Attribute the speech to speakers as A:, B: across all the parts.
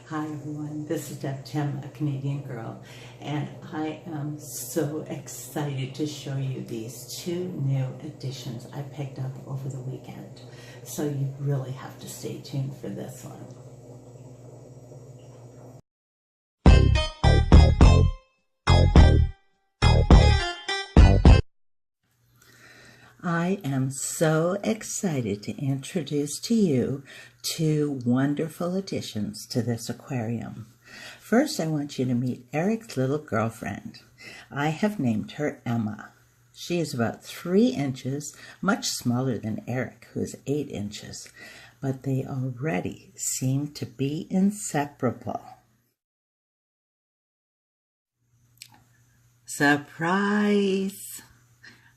A: Hi everyone, this is Deb Tim, a Canadian girl, and I am so excited to show you these two new additions I picked up over the weekend. So you really have to stay tuned for this one. I am so excited to introduce to you two wonderful additions to this aquarium. First, I want you to meet Eric's little girlfriend. I have named her Emma. She is about 3 inches, much smaller than Eric, who is 8 inches, but they already seem to be inseparable. Surprise!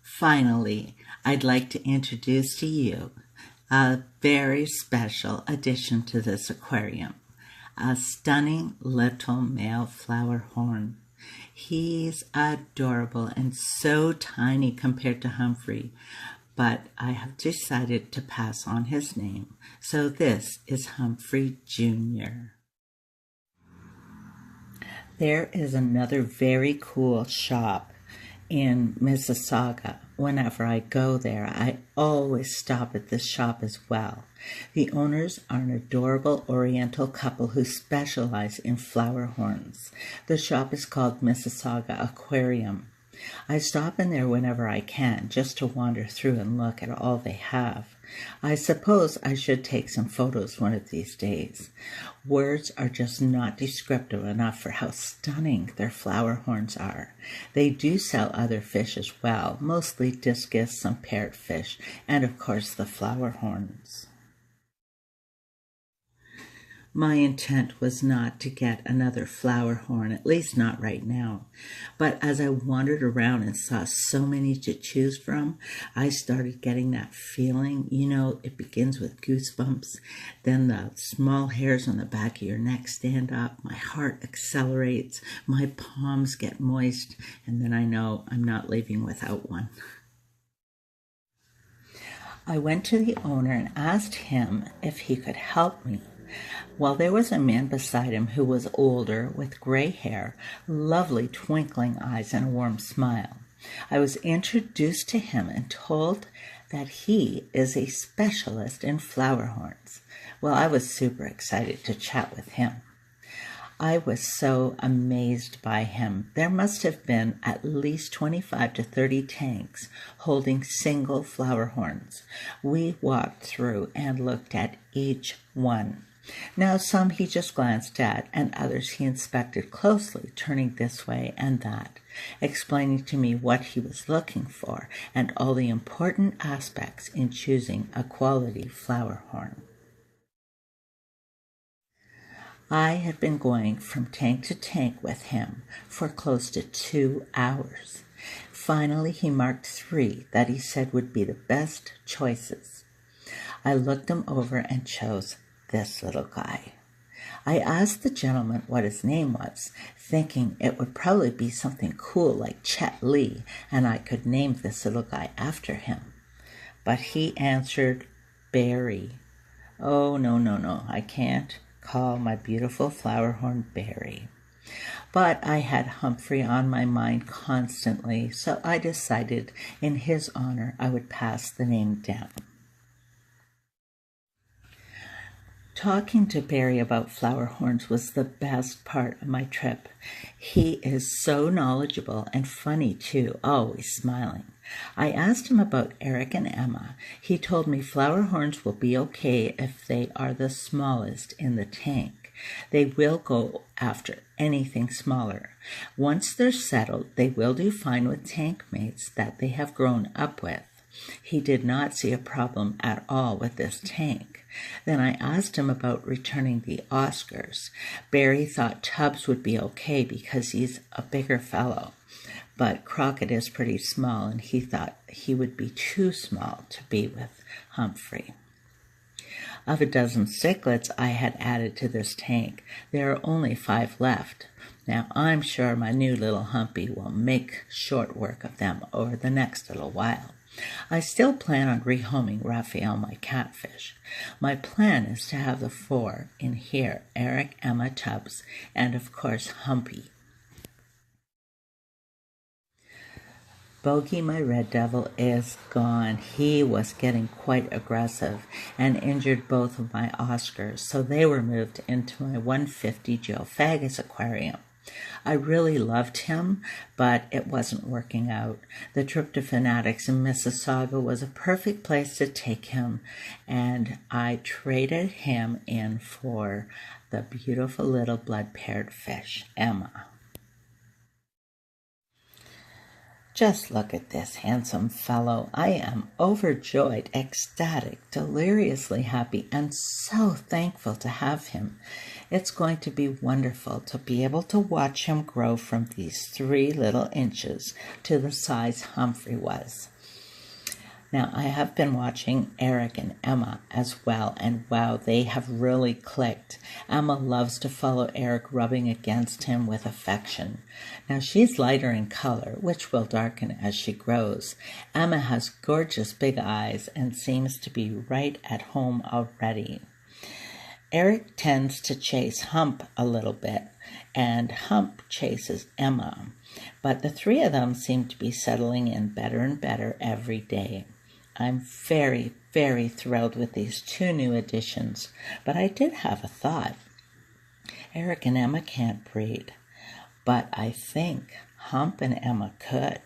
A: Finally, I'd like to introduce to you a very special addition to this aquarium, a stunning little male flowerhorn. He's adorable and so tiny compared to Humphrey, but I have decided to pass on his name, so this is Humphrey Jr. There is another very cool shop in Mississauga. Whenever I go there, I always stop at this shop as well. The owners are an adorable Oriental couple who specialize in flowerhorns. The shop is called Missisauga Aquarium. I stop in there whenever I can, just to wander through and look at all they have. I suppose I should take some photos one of these days. Words are just not descriptive enough for how stunning their flowerhorns are. They do sell other fish as well, mostly discus, some parrotfish, and of course the flowerhorns. My intent was not to get another flowerhorn, at least not right now. But as I wandered around and saw so many to choose from, I started getting that feeling, it begins with goosebumps. Then the small hairs on the back of your neck stand up, my heart accelerates, my palms get moist, and then I know I'm not leaving without one. I went to the owner and asked him if he could help me. Well, there was a man beside him who was older, with gray hair, lovely twinkling eyes, and a warm smile. I was introduced to him and told that he is a specialist in flowerhorns. Well, I was super excited to chat with him. I was so amazed by him. There must have been at least 25 to 30 tanks holding single flowerhorns. We walked through and looked at each one. Now, some he just glanced at, and others he inspected closely, turning this way and that, explaining to me what he was looking for and all the important aspects in choosing a quality flowerhorn. I had been going from tank to tank with him for close to 2 hours. Finally, he marked 3 that he said would be the best choices. I looked them over and chose this little guy. I asked the gentleman what his name was, thinking it would probably be something cool like Chet Lee, and I could name this little guy after him. But he answered Barry. Oh, no, I can't call my beautiful flowerhorn Barry. But I had Humphrey on my mind constantly, so I decided in his honor I would pass the name down. Talking to Barry about flowerhorns was the best part of my trip. He is so knowledgeable and funny too, always smiling. I asked him about Eric and Emma. He told me flowerhorns will be okay if they are the smallest in the tank. They will go after anything smaller. Once they're settled, they will do fine with tank mates that they have grown up with. He did not see a problem at all with this tank. Then I asked him about returning the Oscars. Barry thought Tubbs would be okay because he's a bigger fellow, but Crockett is pretty small, and he thought he would be too small to be with Humphrey. Of a dozen cichlids I had added to this tank, there are only 5 left. Now, I'm sure my new little Humpy will make short work of them over the next little while. I still plan on rehoming Raphael, my catfish. My plan is to have the 4 in here, Eric, Emma, Tubbs, and of course Humpy. Bogey, my red devil, is gone. He was getting quite aggressive and injured both of my Oscars, so they were moved into my 150 Geophagus aquarium. I really loved him, but it wasn't working out. The trip to Fanatics in Mississauga was a perfect place to take him, and I traded him in for the beautiful little blood-paired fish, Emma. Just look at this handsome fellow. I am overjoyed, ecstatic, deliriously happy, and so thankful to have him. It's going to be wonderful to be able to watch him grow from these 3 little inches to the size Humphrey was. Now, I have been watching Eric and Emma as well, and wow, they have really clicked. Emma loves to follow Eric, rubbing against him with affection. Now, she's lighter in color, which will darken as she grows. Emma has gorgeous big eyes and seems to be right at home already. Eric tends to chase Hump a little bit, and Hump chases Emma, but the 3 of them seem to be settling in better and better every day. I'm very, very thrilled with these 2 new additions, but I did have a thought. Eric and Emma can't breed, but I think Hump and Emma could.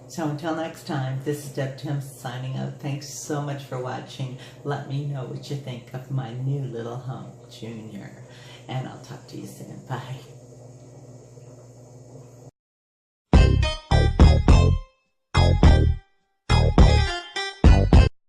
A: So until next time, this is Deb Tim signing out. Thanks so much for watching. Let me know what you think of my new little Hump Jr. And I'll talk to you soon. Bye.